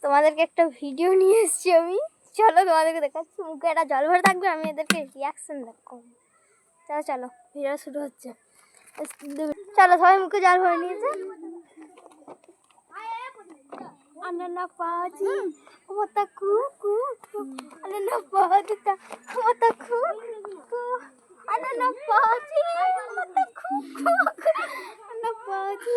তোমাদেরকে একটা ভিডিও নিয়ে এসেছি আমি। চলো তোমাদেরকে দেখাচ্ছি। মুখে একটা জল ভরে থাকবে, আমি এদেরকে রিয়াকশন দেখাবো। চলো চলো, ভিডিও শুরু হচ্ছে। চলো, সবাই মুখে জল ভরে নিয়েছে। আনানা পাজি মতা কু কু আনানা পাজি তা মতা কু কু আনানা পাজি মতা কু কু আনানা পাজি